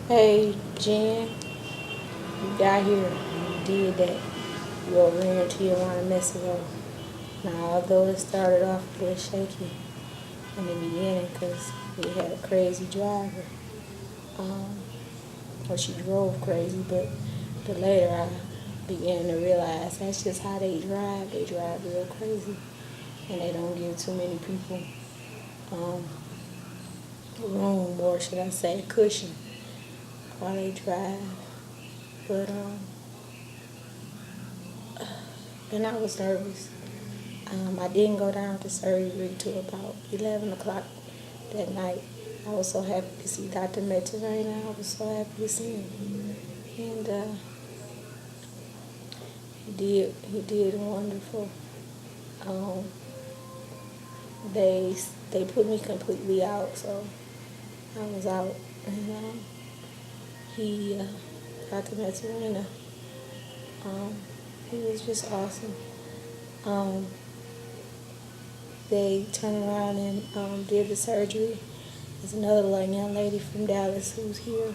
Hey, Jen, you got here. You did that. You over here in Tijuana, Mexico. Now, although it started off a little shaky in the beginning because we had a crazy driver. Um, well, she drove crazy, but the later I began to realize that's just how they drive. They drive real crazy, and they don't give too many people um, room, or should I say, cushion, while they drive. But and I was nervous. I didn't go down to surgery till about 11 o'clock that night. I was so happy to see Dr. Mediterranean. I was so happy to see him. And he did wonderful. Um, they put me completely out, so I was out. And he, Dr. Mediterranean, um, he was just awesome. Um, they turned around and did the surgery. There's another young lady from Dallas who's here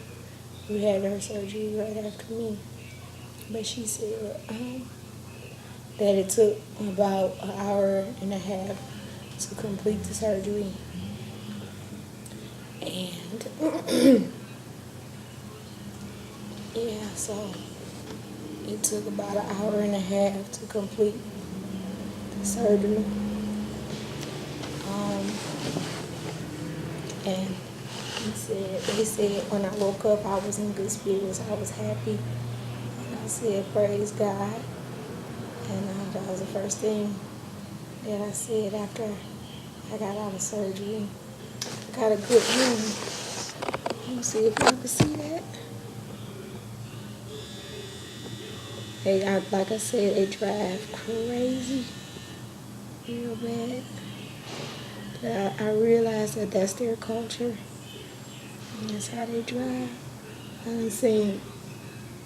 who had her surgery right after me. But she said that it took about an hour and a half to complete the surgery. And yeah, so it took about an hour and a half to complete the surgery. Um, and they said when I woke up, I was in good spirits. I was happy. And I said, praise God. And that was the first thing that I said after I got out of surgery. I got a good room. Let me see if y'all can see that. Like I said, they drive crazy, real bad. But I realized that that's their culture. And that's how they drive. I've seen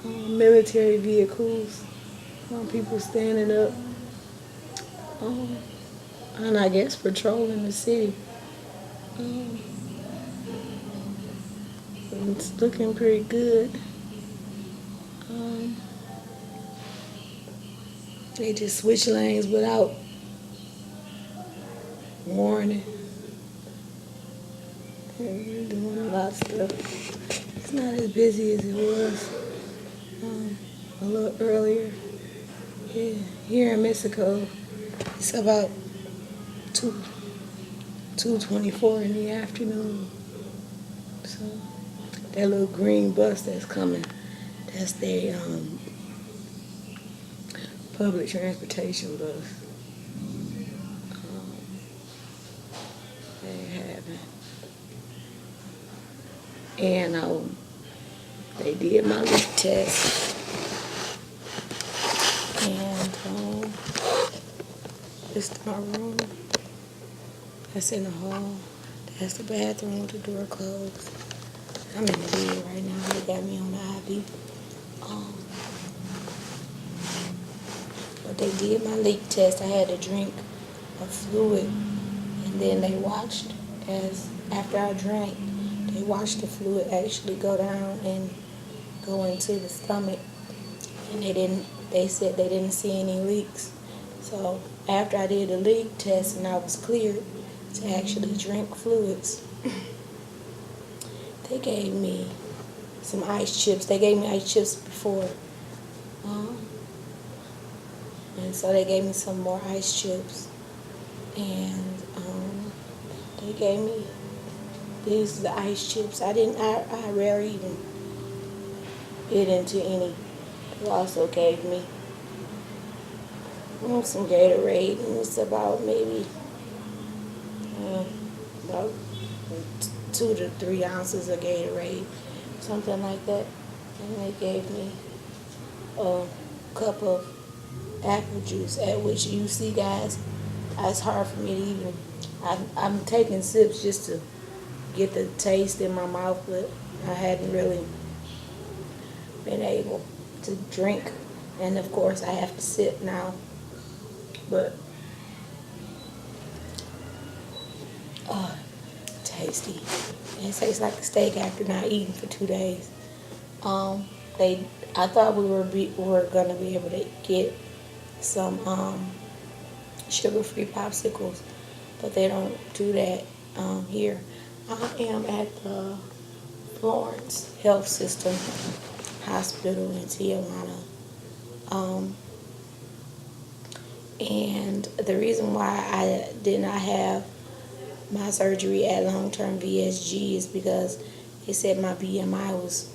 military vehicles, people standing up, and I guess patrolling the city. Um, it's looking pretty good. Um, they just switch lanes without warning. They're doing a lot of stuff. It's not as busy as it was a little earlier. Yeah, here in Mexico, it's about 2:24 in the afternoon. So that little green bus that's coming, that's their public transportation bus. They have it. And they did my leak test. And this is my room. That's in the hall. That's the bathroom with the door closed. I'm in the bed right now. They got me on the IV. But they did my leak test. I had to drink a fluid, and then they watched after I drank, they watched the fluid actually go down and go into the stomach, and they said they didn't see any leaks. So after I did the leak test and I was cleared to actually drink fluids, they gave me some ice chips. They gave me ice chips before. And so they gave me some more ice chips. And they gave me these the ice chips. I rarely even bit into any. They also gave me some Gatorade, and it's about maybe about 2 to 3 ounces of Gatorade, something like that. And they gave me a cup of apple juice, at which you see, guys, it's hard for me to even. I'm taking sips just to get the taste in my mouth, but I hadn't really been able to drink. And of course, I have to sip now. But tasty. It tastes like a steak after not eating for 2 days. Um, they, I thought were gonna be able to get some sugar-free popsicles, but they don't do that here. I am at the Florence Health System Hospital in Tijuana. Um, and the reason why I did not have my surgery at long-term VSG is because they said my BMI was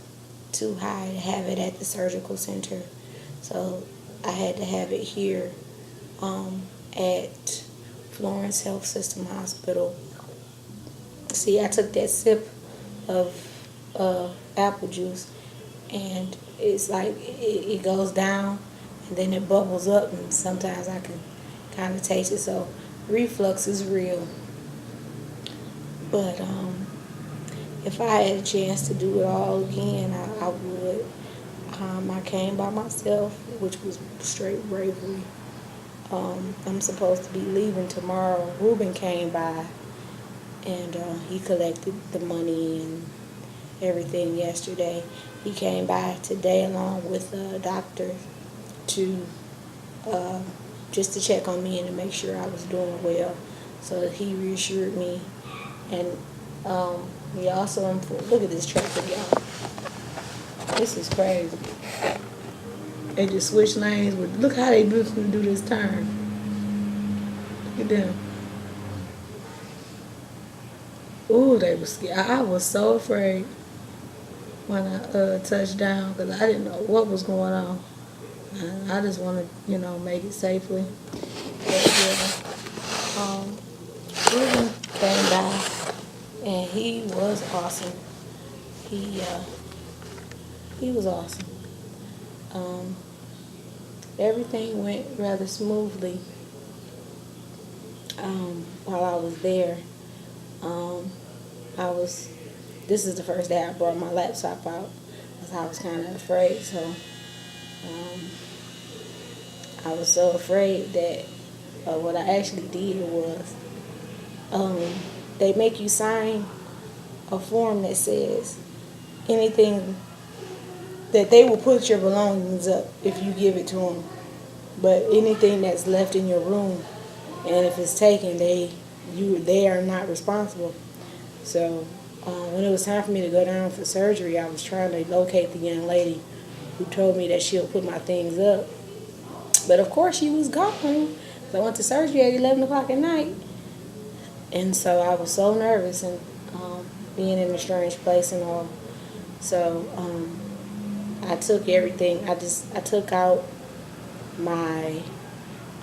too high to have it at the surgical center. So I had to have it here at Florence Health System Hospital. See, I took that sip of apple juice, and it's like it goes down, and then it bubbles up, and sometimes I can kind of taste it. So reflux is real. But if I had a chance to do it all again, I would. I came by myself, which was straight bravery. I'm supposed to be leaving tomorrow. Ruben came by, and he collected the money and everything yesterday. He came by today along with a doctor to uh, just to check on me and to make sure I was doing well. So he reassured me, and he also informed. Look at this traffic, y'all. This is crazy. They just switch lanes. But look how they beautifully do this turn. Look at them. Ooh, they were scared. I was so afraid when I touched down because I didn't know what was going on. And I just want to, make it safely. But yeah, Ruben came by and he was awesome. He was awesome. Um, Everything went rather smoothly while I was there. Um, this is the first day I brought my laptop out because I was kind of afraid. So I was so afraid that what I actually did was they make you sign a form that says anything that they will put your belongings up if you give it to them. But anything that's left in your room, and if it's taken, they are not responsible. So when it was time for me to go down for surgery, I was trying to locate the young lady who told me that she'll put my things up. But of course she was gone. So I went to surgery at 11 o'clock at night. And so I was so nervous and being in a strange place and all. So I took everything. I took out my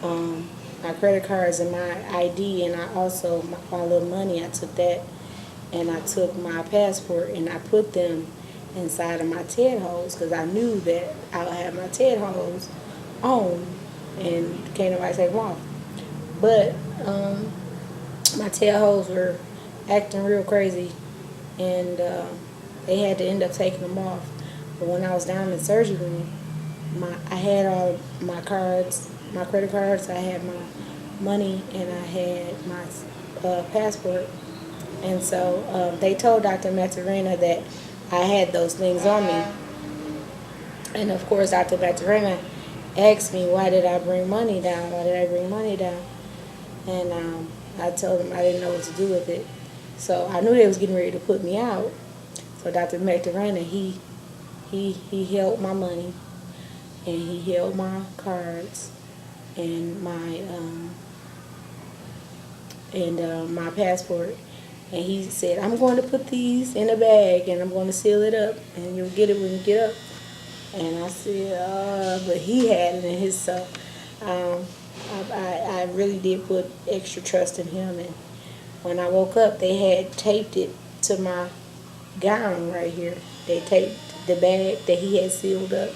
my credit cards and my ID, and I also my little money. I took that, and I took my passport, and I put them inside of my TED holes because I knew that I would have my TED holes on, and can't nobody take them off. But my TED holes were acting real crazy, and they had to end up taking them off. But when I was down in the surgery room, I had all my cards, my credit cards, I had my money, and I had my passport. And so they told Dr. Maturena that I had those things on me. And of course, Dr. Maturena asked me, why did I bring money down? Why did I bring money down? And I told him I didn't know what to do with it. So I knew they was getting ready to put me out. So Dr. Maturena, he held my money, and he held my cards and my passport, and he said, I'm going to put these in a bag and I'm going to seal it up, and you'll get it when you get up. And I said, but he had it in his, so I really did put extra trust in him. And when I woke up, they had taped it to my gown right here. They taped the bag that he had sealed up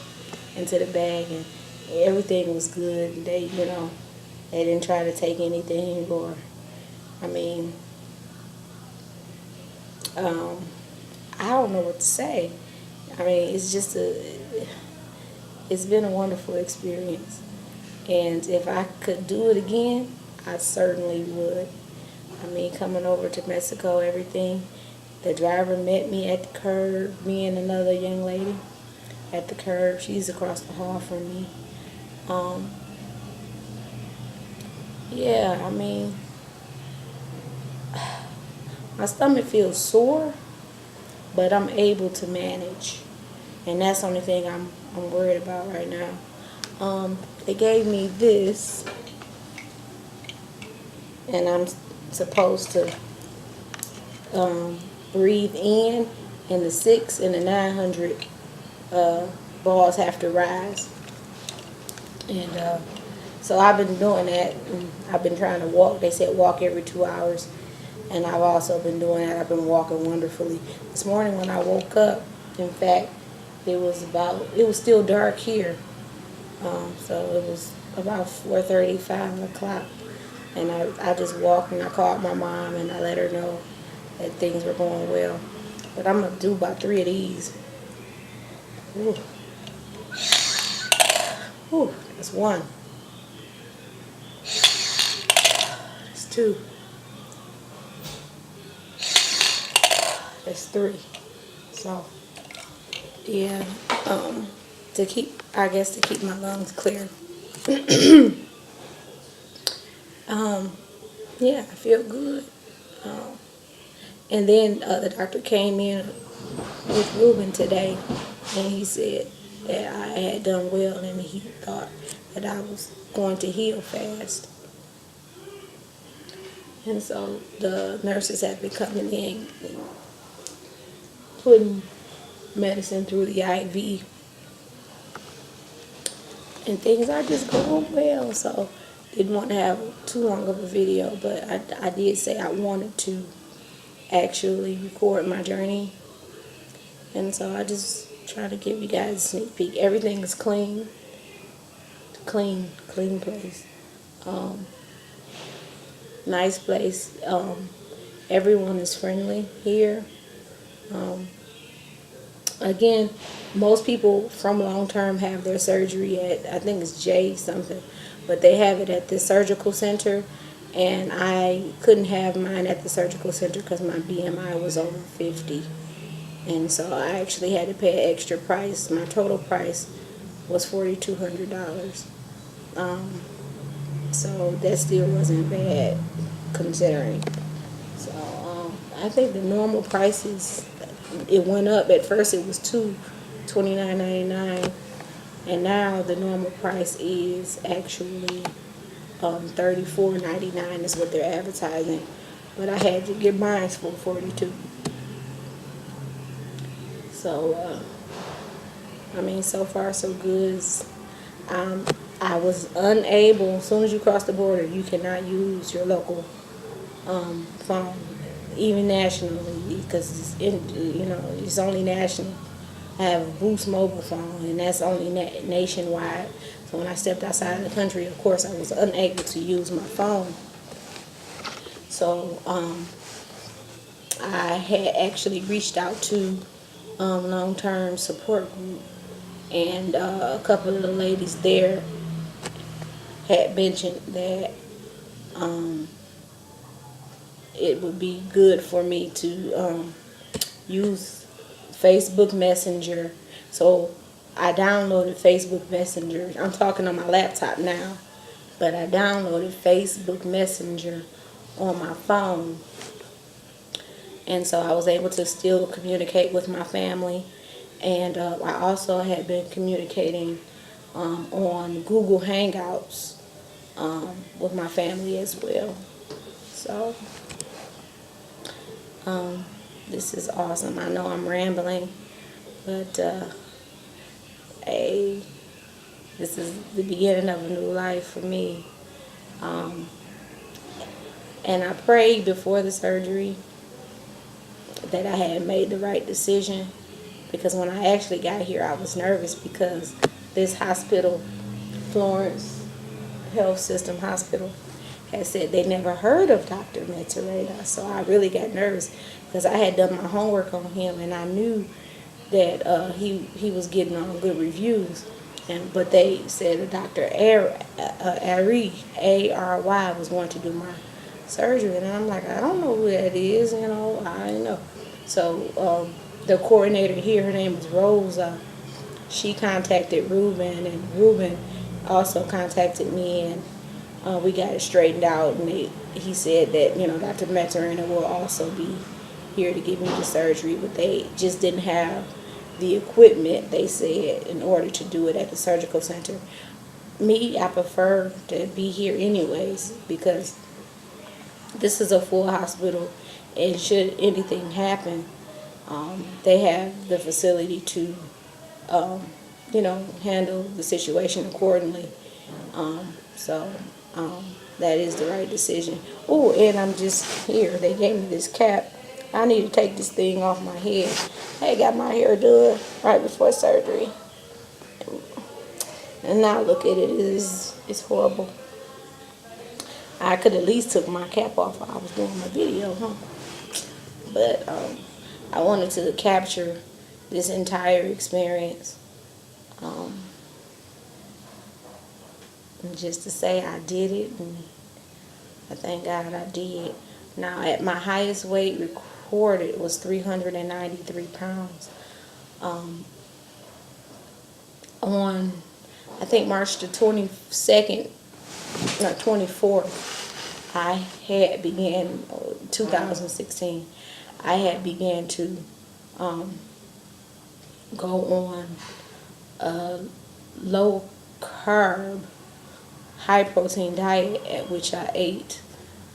into the bag, and everything was good. They didn't try to take anything, or, I mean, I don't know what to say. I mean, it's been a wonderful experience. And if I could do it again, I certainly would. I mean, coming over to Mexico, everything. The driver met me at the curb, me and another young lady. at the curb. She's across the hall from me. Um, yeah, I mean, my stomach feels sore, but I'm able to manage, and that's the only thing I'm worried about right now. They gave me this, and I'm supposed to breathe in, and the 6 and the 900 balls have to rise. And so I've been doing that. And I've been trying to walk. They said walk every 2 hours. And I've also been doing that. I've been walking wonderfully. This morning when I woke up, in fact, it was still dark here. So it was about 4:30, 5 o'clock. And I just walked and I called my mom and I let her know that things were going well. But I'm going to do about 3 of these. Ooh. Ooh, that's 1. That's 2. That's 3. So, yeah, to keep my lungs clear. Yeah, I feel good. And then the doctor came in with Ruben today, and he said that I had done well, and he thought that I was going to heal fast. And so the nurses have been coming in and putting medicine through the IV, and things are just going well. So didn't want to have too long of a video, but I did say I wanted to actually record my journey, and so I just try to give you guys a sneak peek. Everything is clean place. Nice place. Everyone is friendly here. Again, most people from long term have their surgery at, I think it's J something, but they have it at the surgical center, and I couldn't have mine at the surgical center because my BMI was over 50, and so I actually had to pay an extra price. My total price was $4,200. So that still wasn't bad considering. So I think the normal prices, it went up. At first it was $29.99, and now the normal price is actually $34.99 is what they're advertising. But I had to get mine for $42. So I mean, so far so good. I was unable. As soon as you cross the border, you cannot use your local phone, even nationally, because it's only national. I have a Boost mobile phone, and that's only nationwide. So when I stepped outside of the country, of course, I was unable to use my phone. So I had actually reached out to long-term support group, and a couple of the ladies there had mentioned that it would be good for me to use Facebook Messenger. So I downloaded Facebook Messenger. I'm talking on my laptop now, but I downloaded Facebook Messenger on my phone, and so I was able to still communicate with my family. And I also had been communicating on Google Hangouts with my family as well. So this is awesome. I know I'm rambling, but hey, this is the beginning of a new life for me. And I prayed before the surgery that I had made the right decision, because when I actually got here, I was nervous because this hospital, Florence Health System Hospital, had said they never heard of Dr. Metareda. So I really got nervous because I had done my homework on him, and I knew that he was getting all good reviews. But they said that Dr. Ary, A-R-Y, was going to do my surgery. And I'm like, I don't know who that is, I don't know. So the coordinator here, her name is Rosa, she contacted Ruben, and Ruben also contacted me, and we got it straightened out. And he said that, Dr. Metarina will also be here to give me the surgery, but they just didn't have the equipment, they said, in order to do it at the surgical center. Me, I prefer to be here anyways, because this is a full hospital, and should anything happen, they have the facility to, handle the situation accordingly. So that is the right decision. Oh, and I'm just here. They gave me this cap. I need to take this thing off my head. I got my hair done right before surgery, and now look at it. It's horrible. I could at least took my cap off while I was doing my video, huh? But I wanted to capture this entire experience, and just to say I did it, and I thank God I did. Now, at my highest weight recorded was 393 pounds. On, I think, March the 22nd, no, 24th, I had began, 2016, I had began to go on a low carb, high protein diet, at which I ate,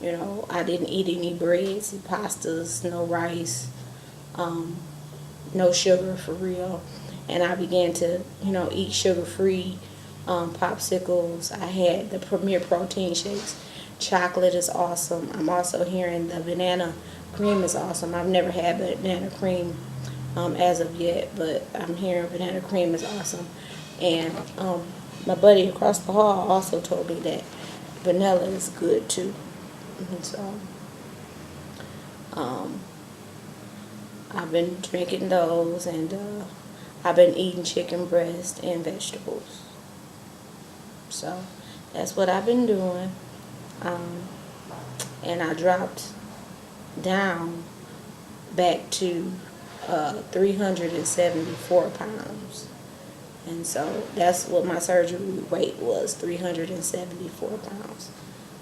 I didn't eat any breads, pastas, no rice, no sugar for real. And I began to, eat sugar-free popsicles. I had the Premier Protein shakes. Chocolate is awesome. I'm also hearing the banana cream is awesome. I've never had banana cream as of yet, but I'm hearing banana cream is awesome. And my buddy across the hall also told me that vanilla is good too. And so I've been drinking those, and I've been eating chicken breast and vegetables. So that's what I've been doing. And I dropped down back to 374 pounds. And so that's what my surgery weight was, 374 pounds.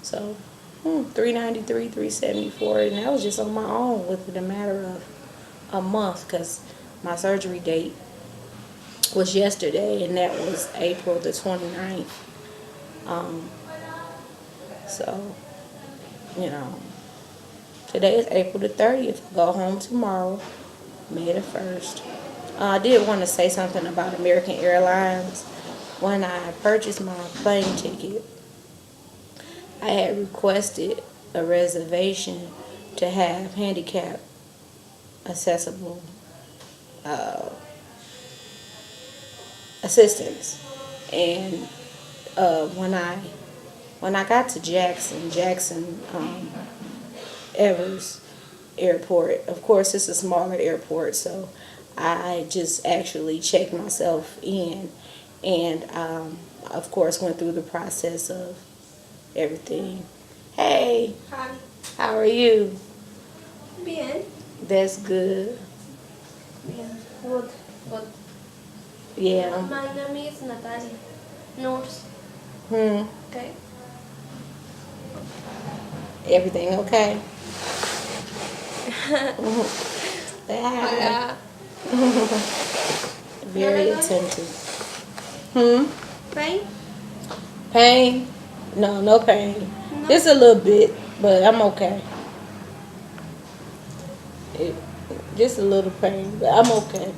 So 393, 374, and that was just on my own within a matter of a month, because my surgery date was yesterday, and that was April the 29th. So, today is April the 30th. I go home tomorrow, May the 1st. I did want to say something about American Airlines. When I purchased my plane ticket, I had requested a reservation to have handicap accessible assistance. And when I got to Jackson Evers Airport, of course it's a smaller airport, so I just actually checked myself in, and of course went through the process of everything. Hey. Hi. How are you? Bien. That's good. Bien. Good. Good. Yeah. My name is Natalia. Nurse. Okay. Everything okay? Say hi. Hola. Very attentive. Pain? Pain? No pain. No. Just a little bit, but I'm okay. Just a little pain, but I'm okay.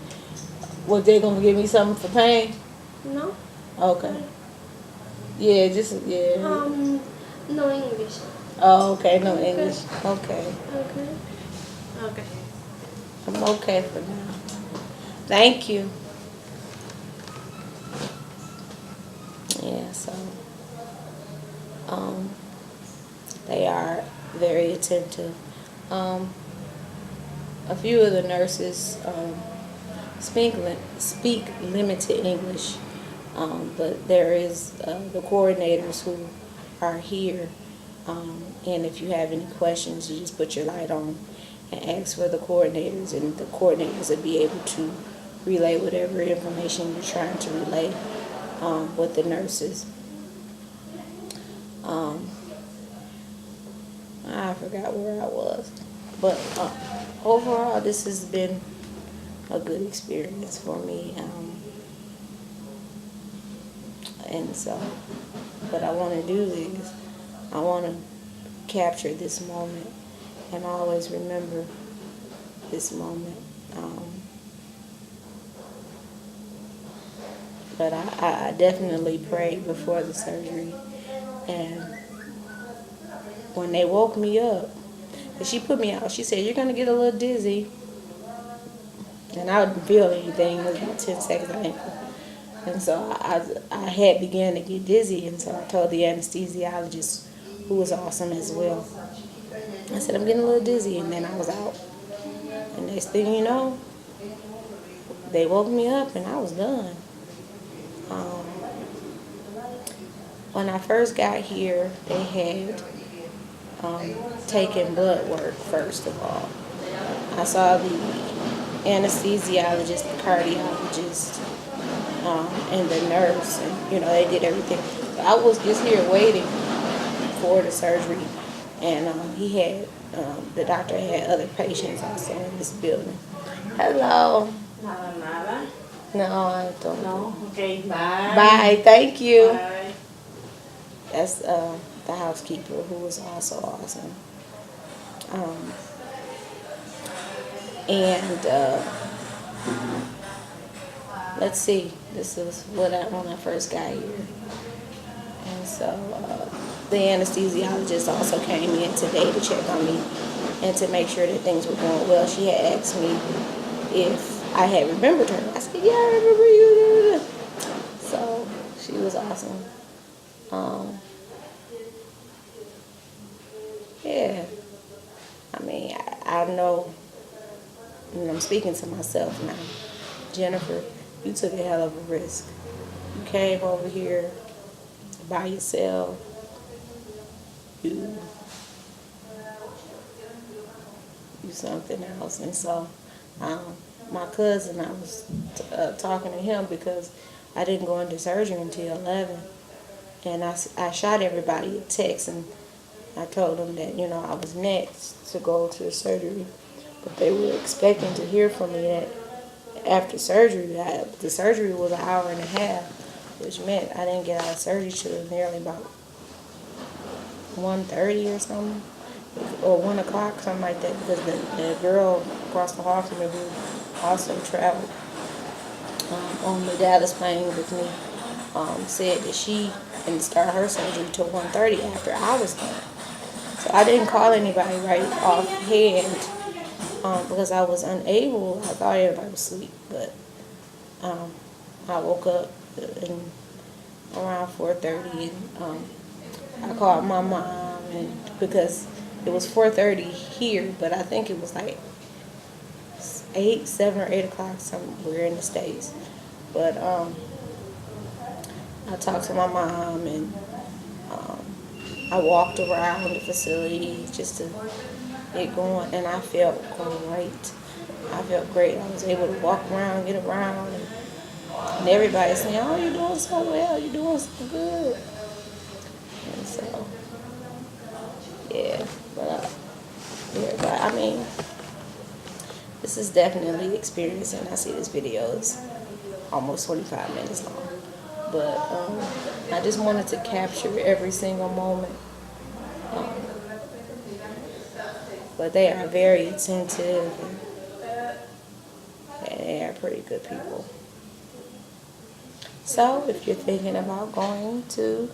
Was they gonna give me something for pain? No. Okay. Yeah, No English. Oh, okay, no English. Okay. Okay. Okay. I'm okay for now. Thank you. Yeah, so they are very attentive. A few of the nurses speak limited English, but there is the coordinators who are here, and if you have any questions, you just put your light on and ask for the coordinators, and the coordinators will be able to relay whatever information you're trying to relay with the nurses. I forgot where I was, but overall, this has been a good experience for me. And so, what I want to do is, I want to capture this moment and always remember this moment. But I definitely prayed before the surgery, and when they woke me up, and she put me out, she said, "You're gonna get a little dizzy," and I didn't feel anything. It was about 10 seconds. I didn't feel. And so I had began to get dizzy, and so I told the anesthesiologist, who was awesome as well. I said, "I'm getting a little dizzy," and then I was out. And next thing you know, they woke me up, and I was done. When I first got here, they had taken blood work first of all. I saw the anesthesiologist, the cardiologist, and the nurse, and they did everything. I was just here waiting for the surgery, and the doctor had other patients also in this building. Hello. Nada. No, I don't. No. Okay. Bye. Bye. Thank you. Bye. That's the housekeeper, who was also awesome. And let's see. This is when I first got here. And so the anesthesiologist also came in today to check on me and to make sure that things were going well. She had asked me if I had remembered her. I said, "Yeah, I remember you." So she was awesome. Yeah. I mean, I know, and I'm speaking to myself now. Jennifer, you took a hell of a risk. You came over here by yourself. You something else. And so my cousin, I was talking to him because I didn't go into surgery until 11. And I shot everybody a text, and I told them that, I was next to go to the surgery. But they were expecting to hear from me that after surgery. The surgery was an hour and a half, which meant I didn't get out of surgery till nearly about 1:30 or something, or 1 o'clock, something like that, because the girl across the hall from me, who also traveled on the Dallas plane with me, said that she didn't start her surgery till 1:30 after I was done. So I didn't call anybody right offhand because I was unable. I thought everybody was asleep, but I woke up around 4:30, and I called my mom, and because it was 4:30 here, but I think it was like 7 or 8 o'clock somewhere in the States. But I talked to my mom, and I walked around the facility just to get going, and I felt great. I felt great. I was able to walk around, get around, and everybody saying, "Oh, you're doing so well. You're doing so good." And so, yeah, but I mean, this is definitely experiencing. I see this video is almost 25 minutes long, but I just wanted to capture every single moment. But they are very attentive, and they are pretty good people. So if you're thinking about going to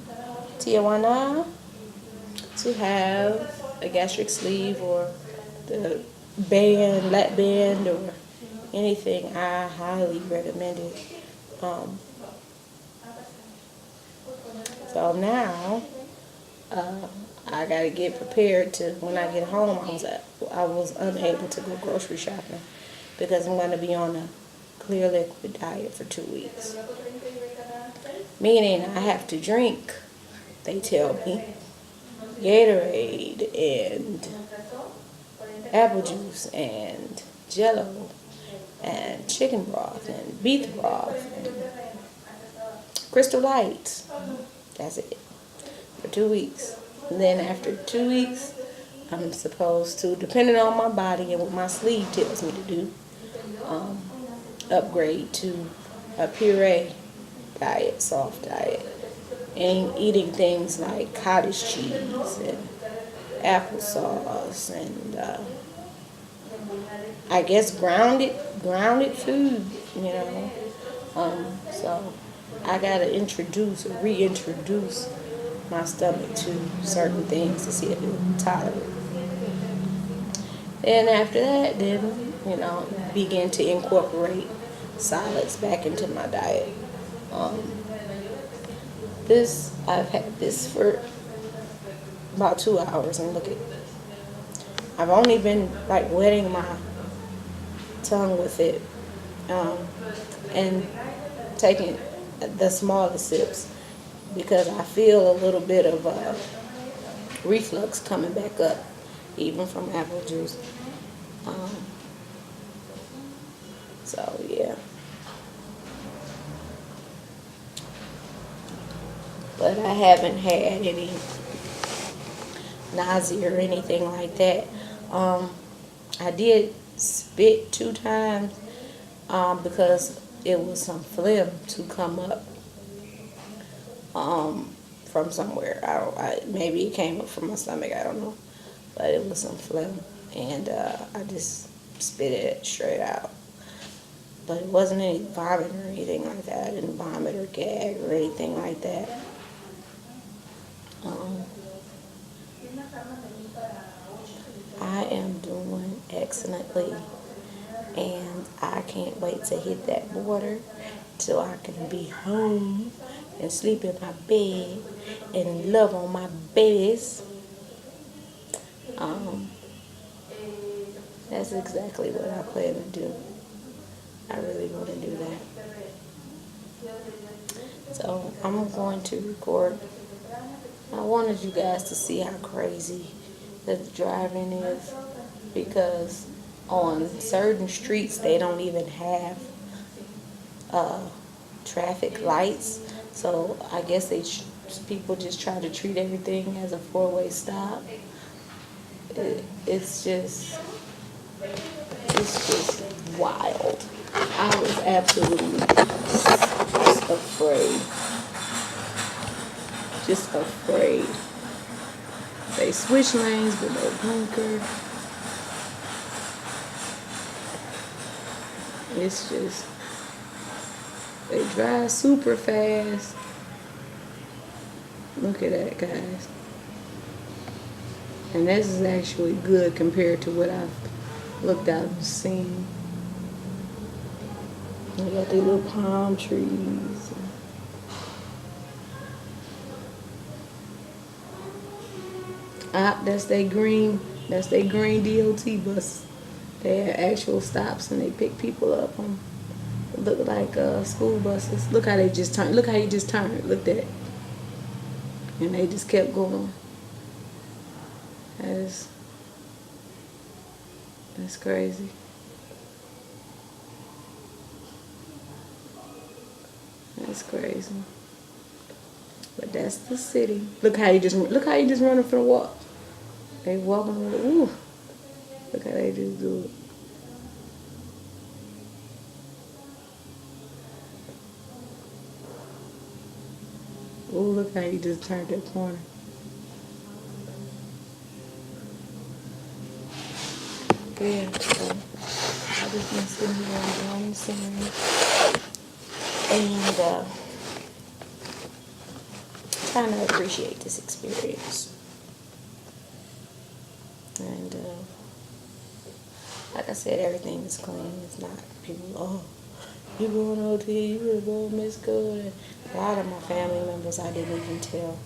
Tijuana to have a gastric sleeve or the lap band or anything, I highly recommend it. So now I gotta get prepared to, when I get home. I was unable to go grocery shopping because I'm gonna be on a clear liquid diet for 2 weeks. Meaning I have to drink, they tell me, Gatorade and apple juice and Jello and chicken broth and beef broth and Crystal Lights. That's it for 2 weeks. And then after 2 weeks, I'm supposed to, depending on my body and what my sleep tells me to do, upgrade to a puree diet, soft diet, and eating things like cottage cheese and applesauce and I guess grounded food, you know. So I gotta reintroduce my stomach to certain things to see if it will tolerate. And after that, then, you know, begin to incorporate solids back into my diet. I've had this for about 2 hours, and look at, I've only been like wetting my tongue with it, and taking the smaller sips because I feel a little bit of reflux coming back up, even from apple juice. So yeah. But I haven't had any nausea or anything like that. I did spit 2 times because it was some phlegm to come up from somewhere. Maybe it came up from my stomach. I don't know, but it was some phlegm, and I just spit it straight out. But it wasn't any vomit or anything like that. I didn't vomit or gag or anything like that. I am doing excellently, and I can't wait to hit that water so I can be home and sleep in my bed and love on my babies. That's exactly what I plan to do. I really want to do that. So I'm going to record. I wanted you guys to see how crazy the driving is, because on certain streets they don't even have traffic lights. So I guess people just try to treat everything as a 4-way stop. It's just wild. I was absolutely just afraid. Just afraid. They switch lanes with no blinker. It's just, they drive super fast. Look at that, guys. And this is actually good compared to what I've looked out and seen. They got these little palm trees. That's their green DOT bus. They have actual stops and they pick people up on, look like school buses. Look how they just turned. Look how he just turned. Look at that. And they just kept going. That's crazy. That's crazy. But that's the city. Look how you just running for the walk. They walking. Ooh. Look how they just do it. Ooh, look how he just turned that corner. Yeah, so I just been sitting here enjoying the scenery and trying to appreciate this experience. And like I said, everything is clean. It's not people, you going OT, you gonna go miss good. A lot of my family members I didn't even tell.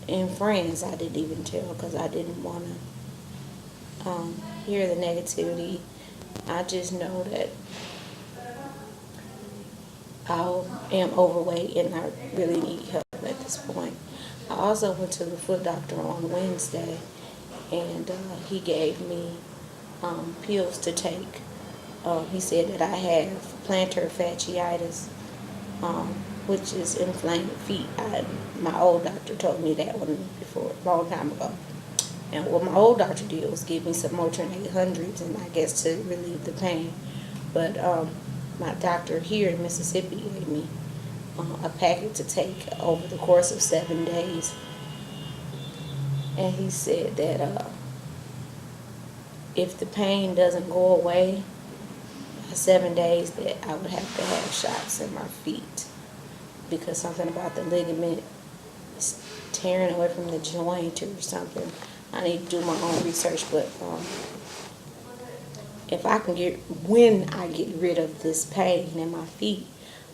And friends I didn't even tell because I didn't want to hear the negativity. I just know that I am overweight and I really need help at this point. I also went to the foot doctor on Wednesday, and he gave me pills to take He said that I have plantar fasciitis, which is inflamed feet. My old doctor told me that one before, a long time ago. And what my old doctor did was give me some Motrin 800s, and I guess to relieve the pain. But my doctor here in Mississippi gave me a packet to take over the course of 7 days. And he said that if the pain doesn't go away by 7 days, that I would have to have shots in my feet because something about the ligament is tearing away from the joint or something. I need to do my own research, but when I get rid of this pain in my feet,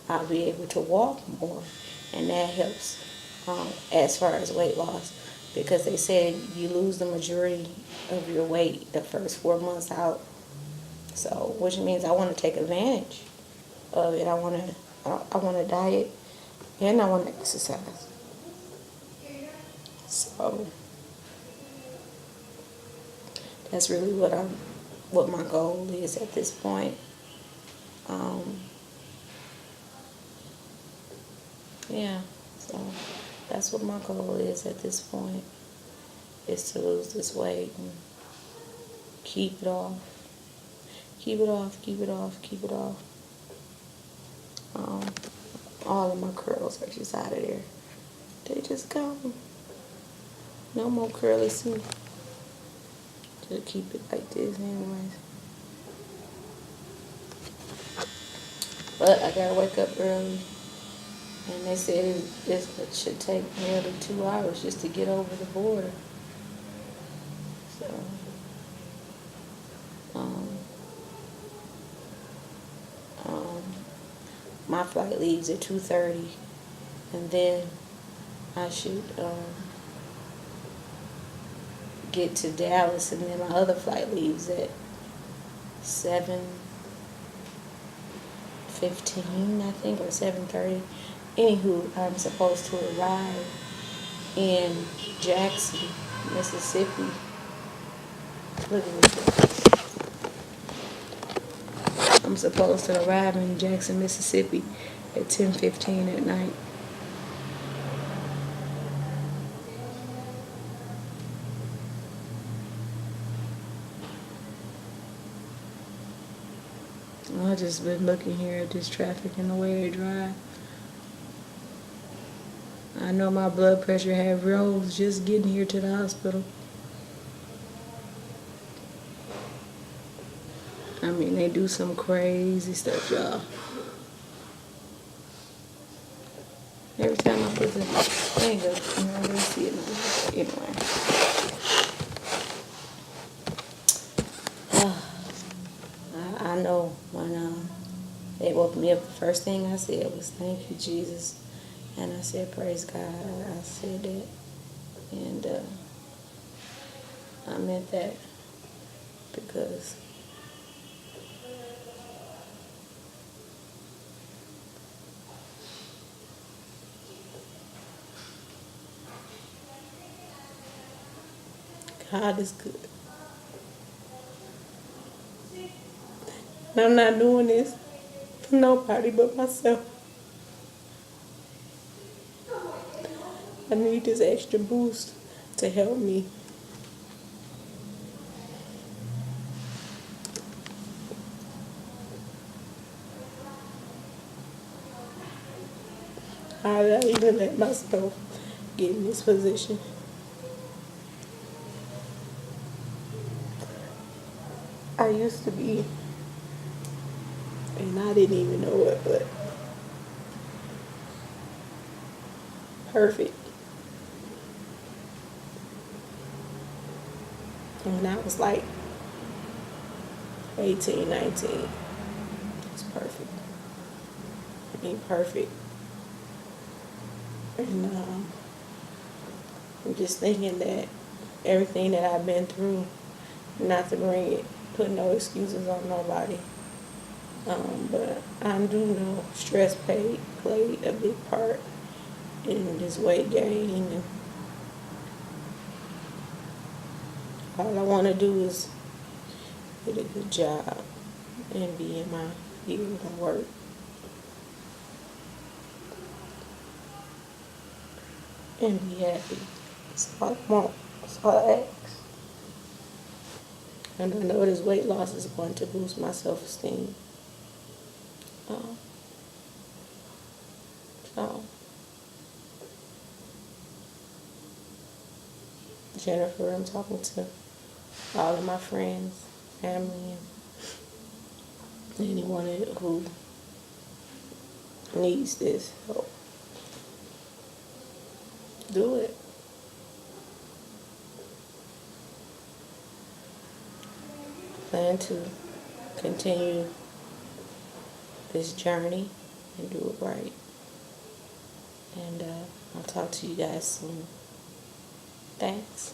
I'll be able to walk more, and that helps as far as weight loss, because they said you lose the majority of your weight the first 4 months out. So, which means I want to take advantage of it. I want to diet, and I want to exercise. So that's really what my goal is at this point. Yeah, so that's what my goal is at this point, is to lose this weight and keep it off. Keep it off, keep it off, keep it off. All of my curls are just out of there. They just gone. No more curly suit. Just keep it like this anyways. But I gotta wake up early. And they said it should take nearly 2 hours just to get over the border. So, my flight leaves at 2:30, and then I should get to Dallas, and then my other flight leaves at 7:15, I think, or 7:30. Anywho, I'm supposed to arrive in Jackson, Mississippi. Look at this. I'm supposed to arrive in Jackson, Mississippi at 10:15 at night. I've just been looking here at this traffic and the way they drive. I know my blood pressure had rose just getting here to the hospital. I mean, they do some crazy stuff, y'all. Every time I put the thing up, I'm not gonna see it anyway. I know when they woke me up, the first thing I said was, "Thank you, Jesus." And I said, "Praise God." I said that. And I meant that because God is good. And I'm not doing this for nobody but myself. I need this extra boost to help me. How did I even let myself get in this position? I used to be, and I didn't even know it, but perfect. And when I was like 18, 19, it's perfect. I mean, perfect. And I'm just thinking that everything that I've been through, not to bring it, put no excuses on nobody. But I do know stress played a big part in this weight gain. And all I want to do is get a good job and be in my field of work. And be happy. That's all I want. That's all I ask. And I know this weight loss is going to boost my self-esteem. Um, so, Jennifer, I'm talking to all of my friends, family, and anyone who needs this help. Do it. Plan to continue this journey and do it right. And I'll talk to you guys soon. Thanks.